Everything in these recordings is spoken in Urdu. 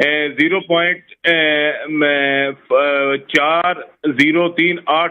0.4038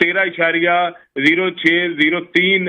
13.0603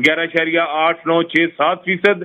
11.8967%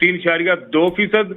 3.2%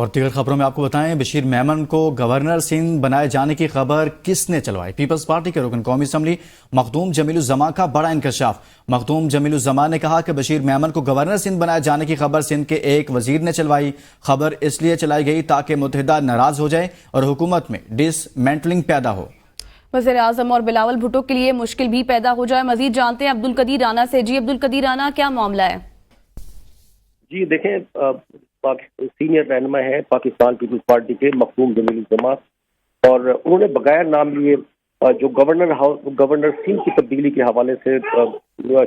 اور دیگر خبروں میں آپ کو بتائیں، بشیر میمن کو گورنر سندھ بنائے جانے کی خبر کس نے چلوائی؟ پیپلز پارٹی کے رکن قومی اسمبلی مخدوم جمیل الزماں کا بڑا انکشاف۔ مخدوم جمیل الزماں نے کہا کہ بشیر میمن کو گورنر سندھ بنائے جانے کی خبر سندھ کے ایک وزیر نے چلوائی۔ خبر اس لیے چلائی گئی تاکہ متحدہ ناراض ہو جائے اور حکومت میں ڈس مینٹلنگ پیدا ہو۔ وزیر اعظم اور بلاول بھٹو کے لیے مشکل بھی پیدا ہو جائے، مزید جانتے ہیں عبدالقدیر رانا سے۔ جی عبدالقدیر رانا، کیا معاملہ ہے؟ جی دیکھیں، سینئر رہنما ہے پاکستان پیپلز پارٹی کے مخدوم جمیل الزماں، اور انہوں نے بغیر نام لیے جو گورنر سنگھ کی تبدیلی کے حوالے سے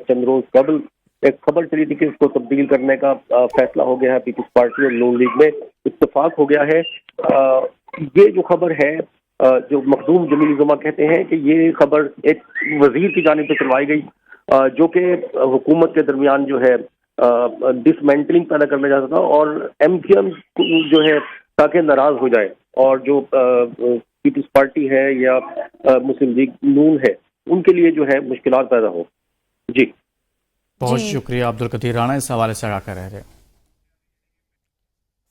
چند روز قبل ایک خبر چلی تھی کہ اس کو تبدیل کرنے کا فیصلہ ہو گیا ہے۔ پیپلز پارٹی اور نون لیگ میں اتفاق ہو گیا ہے۔ یہ جو خبر ہے، جو مخدوم جمیل الزماں کہتے ہیں کہ یہ خبر ایک وزیر کی جانب سے چلوائی گئی جو کہ حکومت کے درمیان جو ہے ڈسمینٹلنگ پیدا کرنا چاہتا تھا، اور ایم کیو ایم جو ہے تاکہ ناراض ہو جائے، اور جو پیپلز پارٹی ہے یا مسلم لیگ نون ہے ان کے لیے جو ہے مشکلات پیدا ہو۔ جی بہت شکریہ عبدالقدیر رانا، اس حوالے سے آگاہ کر رہے تھے۔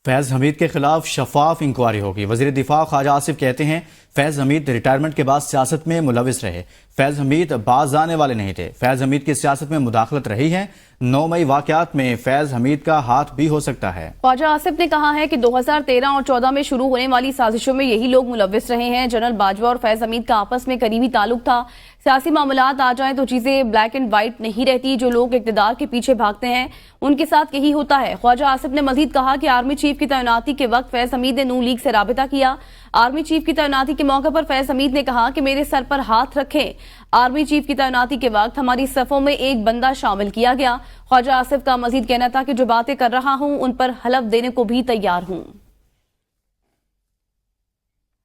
فیض حمید کے خلاف شفاف انکوائری ہوگی۔ وزیر دفاع خواجہ آصف کہتے ہیں فیض حمید ریٹائرمنٹ کے بعد سیاست میں ملوث رہے، فیض حمید باز آنے والے نہیں تھے، فیض حمید کی سیاست میں مداخلت رہی ہے، 9 مئی واقعات میں فیض حمید کا ہاتھ بھی ہو سکتا ہے۔ خواجہ آصف نے کہا ہے کہ 2013 اور 2014 میں شروع ہونے والی سازشوں میں یہی لوگ ملوث رہے ہیں۔ جنرل باجوہ اور فیض حمید کا آپس میں قریبی تعلق تھا، سیاسی معاملات آ جائیں تو چیزیں بلیک اینڈ وائٹ نہیں رہتی، جو لوگ اقتدار کے پیچھے بھاگتے ہیں ان کے ساتھ یہی ہوتا ہے۔ خواجہ آصف نے مزید کہا کہ آرمی چیف کی تعیناتی کے وقت فیض حمید نے نون لیگ سے رابطہ کیا۔ آرمی چیف کی تعیناتی کے موقع پر فیض حمید نے کہا کہ میرے سر پر ہاتھ رکھیں۔ آرمی چیف کی تعیناتی کے وقت ہماری صفوں میں ایک بندہ شامل کیا گیا۔ خواجہ آصف کا مزید کہنا تھا کہ جو باتیں کر رہا ہوں ان پر حلف دینے کو بھی تیار ہوں۔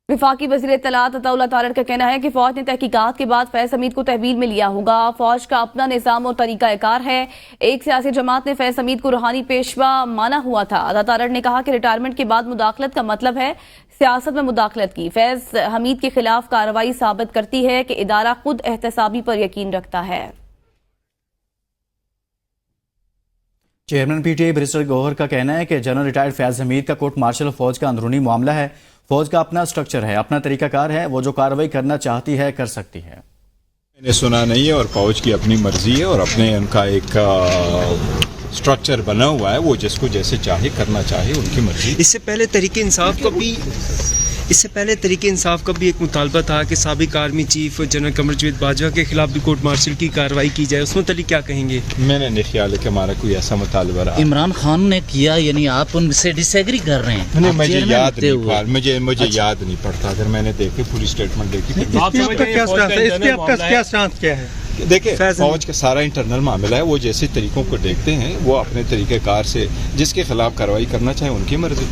وفاقی وزیر اطلاعات عطا اللہ تارڑ کا کہنا ہے کہ فوج نے تحقیقات کے بعد فیض حمید کو تحویل میں لیا ہوگا۔ فوج کا اپنا نظام اور طریقہ کار ہے۔ ایک سیاسی جماعت نے فیض حمید کو روحانی پیشوا مانا ہوا تھا۔ عطا تارڑ نے کہا کہ ریٹائرمنٹ کے بعد مداخلت کا مطلب ہے سیاست میں مداخلت کی۔ فیض حمید کے خلاف کارروائی ثابت کرتی ہے کہ ادارہ خود احتسابی پر یقین رکھتا ہے۔ Chairman P T I barrister Gohar کا کہنا ہے کہ جنرل ریٹائرڈ فیض حمید کا کورٹ مارشل فوج کا اندرونی معاملہ ہے۔ فوج کا اپنا سٹرکچر ہے، اپنا طریقہ کار ہے، وہ جو کارروائی کرنا چاہتی ہے کر سکتی ہے۔ میں نے سنا نہیں ہے، اور فوج کی اپنی مرضی ہے اور اپنے ان کا ایک سٹرکچر بنا ہوا ہے، وہ جس کو جیسے چاہے کرنا چاہے، ان کی مرضی۔ اس سے پہلے تحریک انصاف کا بھی ایک مطالبہ تھا کہ سابق army chief general Qamar Javed Bajwa کے خلاف بھی کورٹ مارشل کی کارروائی کی جائے، اس متعلق کیا کہیں گے؟ میں نے نہیں خیال ہے کہ ہمارا کوئی ایسا مطالبہ رہا۔ عمران خان نے کیا، یعنی آپ ان سے ڈس ایگری کر رہے ہیں؟ مجھے یاد نہیں پڑتا، اگر میں نے دیکھی پوری اسٹیٹمنٹ دیکھی۔ دیکھیں فوج کا سارا انٹرنل معاملہ ہے، وہ جیسے طریقوں کو دیکھتے ہیں، وہ اپنے طریقہ کار سے جس کے خلاف کارروائی کرنا چاہے ان کی مرضی۔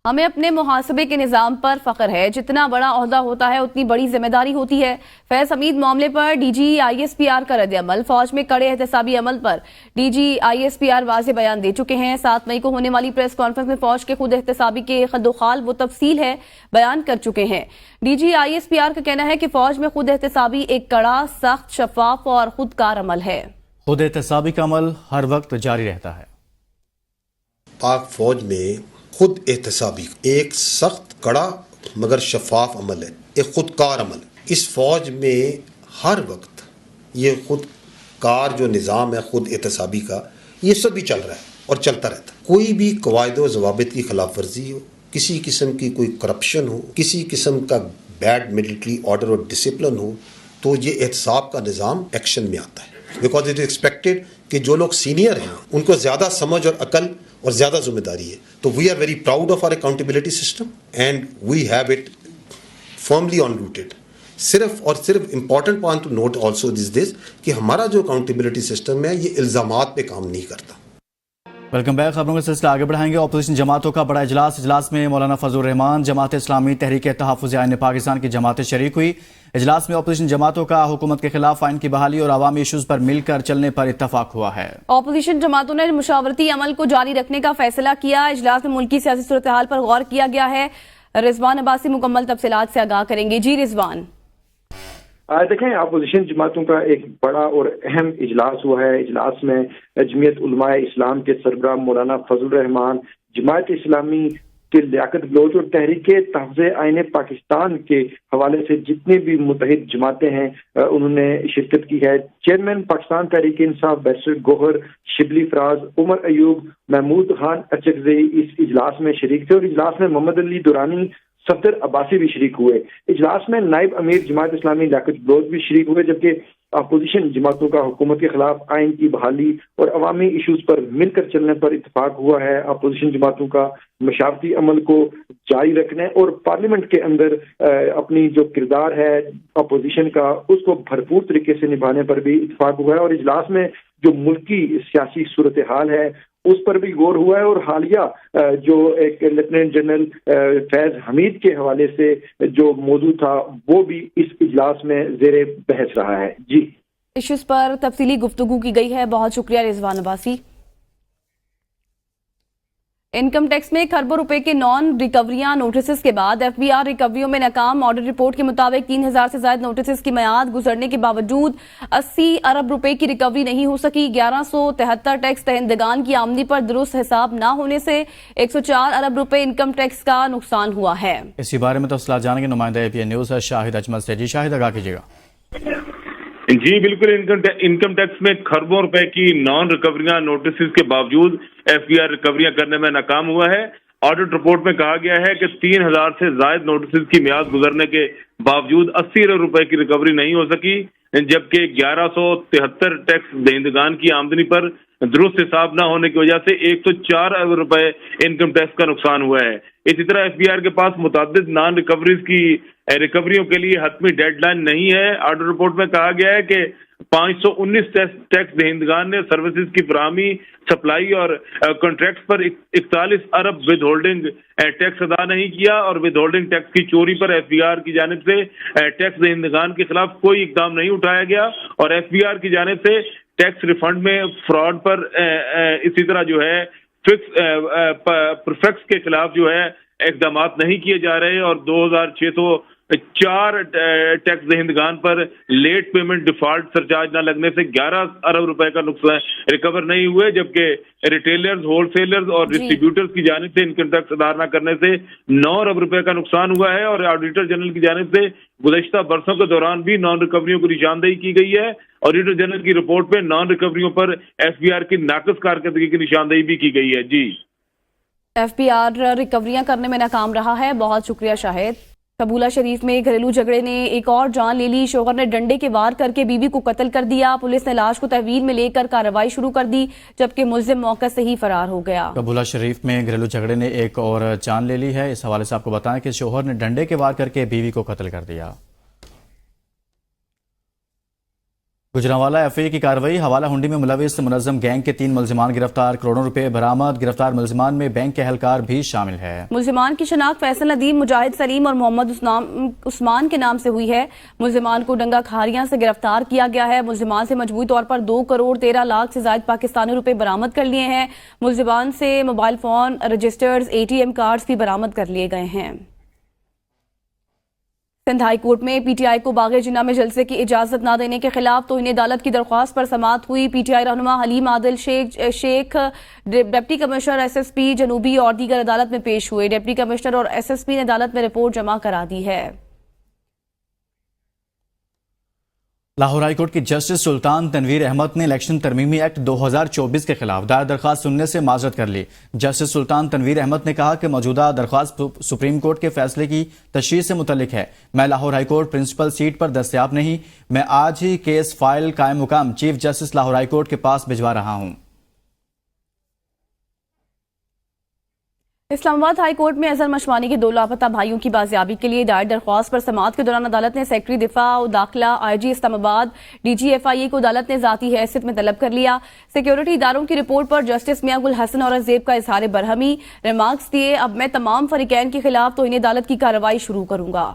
ہمیں اپنے محاسبے کے نظام پر فخر ہے، جتنا بڑا عہدہ ہوتا ہے اتنی بڑی ذمہ داری ہوتی ہے۔ فیض حمید معاملے پر D G I S P R کا رد عمل، فوج میں کڑے احتسابی عمل پر D G I S P R واضح بیان دے چکے ہیں۔ 7 مئی کو ہونے والی پریس کانفرنس میں فوج کے خود احتسابی کے خد و خال وہ تفصیل ہے بیان کر چکے ہیں۔ D G I S P R کا کہنا ہے کہ فوج میں خود احتسابی ایک کڑا، سخت، شفاف اور خود کار عمل ہے۔ خود احتسابی کا عمل ہر وقت جاری رہتا ہے۔ پاک فوج میں خود احتسابی ایک سخت، کڑا مگر شفاف عمل ہے، ایک خود کار عمل۔ اس فوج میں ہر وقت یہ خود کار جو نظام ہے خود احتسابی کا، یہ سب بھی چل رہا ہے اور چلتا رہتا ہے۔ کوئی بھی قواعد و ضوابط کی خلاف ورزی ہو، کسی قسم کی کوئی کرپشن ہو، کسی قسم کا بیڈ ملٹری آرڈر اور ڈسپلن ہو، تو یہ احتساب کا نظام ایکشن میں آتا ہے، بیکاز اٹ از ایکسپیکٹڈ کہ جو لوگ سینئر ہیں ان کو زیادہ سمجھ اور عقل اور زیادہ ذمہ داری ہے۔ تو we are very proud of our accountability system and we have it firmly on rooted. صرف اور صرف important point to note also this کہ ہمارا جو اکاؤنٹیبلٹی سسٹم ہے یہ الزامات پہ کام نہیں کرتا۔ ویلکم بیک، خبروں کا سلسلہ آگے بڑھائیں گے۔ اپوزیشن جماعتوں کا بڑا اجلاس میں مولانا فضل الرحمان، جماعت اسلامی تحریک تحفظ آئین پاکستان کی جماعتیں شریک ہوئی۔ اجلاس میں اپوزیشن جماعتوں کا حکومت کے خلاف آئین کی بحالی اور عوامی ایشوز پر مل کر چلنے پر اتفاق ہوا ہے۔ اپوزیشن جماعتوں نے مشاورتی عمل کو جاری رکھنے کا فیصلہ کیا۔ اجلاس میں ملکی سیاسی صورتحال پر غور کیا گیا ہے۔ رضوان عباسی مکمل تفصیلات سے آگاہ کریں گے۔ جی رضوان۔ دیکھیں، اپوزیشن جماعتوں کا ایک بڑا اور اہم اجلاس ہوا ہے۔ اجلاس میں جمعیت علماء اسلام کے سربراہ مولانا فضل الرحمان، جماعت اسلامی کے لیاقت بلوچ اور تحریک تحفظ آئین پاکستان کے حوالے سے جتنے بھی متحد جماعتیں ہیں انہوں نے شرکت کی ہے۔ چیئرمین پاکستان تحریک انصاف بیرسٹر گوہر شبلی فراز، عمر ایوب، محمود خان اچکزئی اس اجلاس میں شریک تھے، اور اجلاس میں محمد علی دورانی، صفدر عباسی بھی شریک ہوئے۔ اجلاس میں نائب امیر جماعت اسلامی لیاقت بلوچ بھی شریک ہوئے، جبکہ اپوزیشن جماعتوں کا حکومت کے خلاف آئین کی بحالی اور عوامی ایشوز پر مل کر چلنے پر اتفاق ہوا ہے۔ اپوزیشن جماعتوں کا مشاورتی عمل کو جاری رکھنے اور پارلیمنٹ کے اندر اپنی جو کردار ہے اپوزیشن کا اس کو بھرپور طریقے سے نبھانے پر بھی اتفاق ہوا ہے، اور اجلاس میں جو ملکی سیاسی صورتحال ہے اس پر بھی غور ہوا ہے، اور حالیہ جو ایک لیفٹیننٹ جنرل فیض حمید کے حوالے سے جو موضوع تھا وہ بھی اس اجلاس میں زیر بحث رہا ہے۔ جی، ایشوز پر تفصیلی گفتگو کی گئی ہے، بہت شکریہ رضوان عباسی۔ انکم ٹیکس میں کھربوں روپے کے نان ریکوریاں نوٹسز کے بعد ایف بی آر ریکوریوں میں ناکام۔ آڈٹ رپورٹ کے مطابق 3000 سے زائد نوٹسز کی میعاد گزرنے کے باوجود 80 ارب روپے کی ریکوری نہیں ہو سکی۔ 1173 ٹیکس دہندگان کی آمدنی پر درست حساب نہ ہونے سے 104 ارب روپے انکم ٹیکس کا نقصان ہوا ہے۔ اسی بارے میں تفصیلات جانیں گے نمائندہ اے پی این نیوز شاہد اجمل سے۔ جی شاہد، آگاہ کیجیے گا۔ جی بالکل، انکم ٹیکس میں کھربوں روپے کی نان ریکوریاں نوٹسز کے باوجود ایف بی آر ریکوریاں کرنے میں ناکام ہوا ہے۔ آڈٹ رپورٹ میں کہا گیا ہے کہ 3000 سے زائد نوٹسز کی میعاد گزرنے کے باوجود 80 ارب روپے کی ریکوری نہیں ہو سکی، جبکہ 1173 ٹیکس دہندگان کی آمدنی پر درست حساب نہ ہونے کی وجہ سے 104 ارب روپے انکم ٹیکس کا نقصان ہوا ہے۔ اسی طرح ایف بی آر کے پاس متعدد نان ریکوریز کی ریکوریوں کے لیے حتمی ڈیڈ لائن نہیں ہے۔ آڈٹ رپورٹ میں کہا گیا ہے کہ 519 ٹیکس دہندگان نے سروسز کی فراہمی، سپلائی اور کانٹریکٹس پر 41 ارب ود ہولڈنگ ٹیکس ادا نہیں کیا، اور ود ہولڈنگ ٹیکس کی چوری پر ایف بی آر کی جانب سے ٹیکس دہندگان کے خلاف کوئی اقدام نہیں اٹھایا گیا، اور ایف بی آر کی جانب سے ٹیکس ریفنڈ میں فراڈ پر اسی طرح جو ہے پرفیکٹس کے خلاف جو ہے اقدامات نہیں کیے جا رہے، اور 2604 ٹیکس دہندگان پر لیٹ پیمنٹ ڈیفالٹ سرچارج نہ لگنے سے 11 ارب روپے کا نقصان ریکور نہیں ہوئے، جبکہ ریٹیلرز، ہول سیلرز اور ڈسٹریبیوٹرز کی جانب سے انکم ٹیکس ادا نہ کرنے سے 9 ارب روپے کا نقصان ہوا ہے، اور آڈیٹر جنرل کی جانب سے گزشتہ برسوں کے دوران بھی نان ریکوریوں کو نشاندہی کی گئی ہے۔ آڈیٹر جنرل کی رپورٹ میں نان ریکوریوں پر ایف بی آر کی ناقص کارکردگی کی نشاندہی بھی کی گئی ہے۔ جی، ایف بی آر ریکوریاں کرنے میں ناکام رہا ہے، بہت شکریہ شاہد۔ قبولہ شریف میں گھریلو جھگڑے نے ایک اور جان لے لی، شوہر نے ڈنڈے کے وار کر کے بیوی کو قتل کر دیا، پولیس نے لاش کو تحویل میں لے کر کارروائی شروع کر دی، جبکہ ملزم موقع سے ہی فرار ہو گیا۔ قبولہ شریف میں گھریلو جھگڑے نے ایک اور جان لے لی ہے، اس حوالے سے آپ کو بتائیں کہ شوہر نے ڈنڈے کے وار کر کے بیوی کو قتل کر دیا۔ گجرانوالہ ایف اے کی کارروائی، حوالہ ہنڈی میں ملوث منظم گینگ کے 3 ملزمان گرفتار، کروڑوں روپے برآمد، گرفتار ملزمان میں بینک کے اہلکار بھی شامل ہے۔ ملزمان کی شناخت فیصل ندیم، مجاہد سلیم اور محمد عثمان کے نام سے ہوئی ہے۔ ملزمان کو ڈنگا کھاریاں سے گرفتار کیا گیا ہے۔ ملزمان سے مجموعی طور پر 2 کروڑ 13 لاکھ سے زائد پاکستانی روپے برآمد کر لیے ہیں۔ ملزمان سے mobile phone, registers, A T M cards بھی برآمد کر لیے گئے ہیں۔ سندھ ہائی کورٹ میں پی ٹی آئی کو باغ جناح میں جلسے کی اجازت نہ دینے کے خلاف توہین عدالت کی درخواست پر سماعت ہوئی۔ پی ٹی آئی رہنما Haleem Adil Sheikh, deputy commissioner S S P جنوبی اور دیگر عدالت میں پیش ہوئے۔ ڈپٹی کمشنر اور ایس ایس پی نے عدالت میں رپورٹ جمع کرا دی ہے۔ لاہور ہائی کورٹ کی جسٹس سلطان تنویر احمد نے الیکشن ترمیمی ایکٹ 2024 کے خلاف دائر درخواست سننے سے معذرت کر لی۔ جسٹس سلطان تنویر احمد نے کہا کہ موجودہ درخواست سپریم کورٹ کے فیصلے کی تشریح سے متعلق ہے۔ میں Lahore high court principal seat پر دستیاب نہیں، میں آج ہی کیس فائل قائم مقام chief justice Lahore high court کے پاس بھجوا رہا ہوں۔ اسلام آباد ہائی کورٹ میں اظہر مشوانی کے 2 لاپتہ بھائیوں کی بازیابی کے لیے دائر درخواست پر سماعت کے دوران عدالت نے سیکرٹری دفاع و داخلہ آئی جی اسلام آباد ڈی جی ایف آئی اے کو عدالت نے ذاتی حیثیت میں طلب کر لیا۔ سیکیورٹی اداروں کی رپورٹ پر جسٹس میاں گل حسن اور زیب کا اظہار برہمی، ریمارکس دیے اب میں تمام فریقین کے خلاف توہین عدالت کی کارروائی شروع کروں گا۔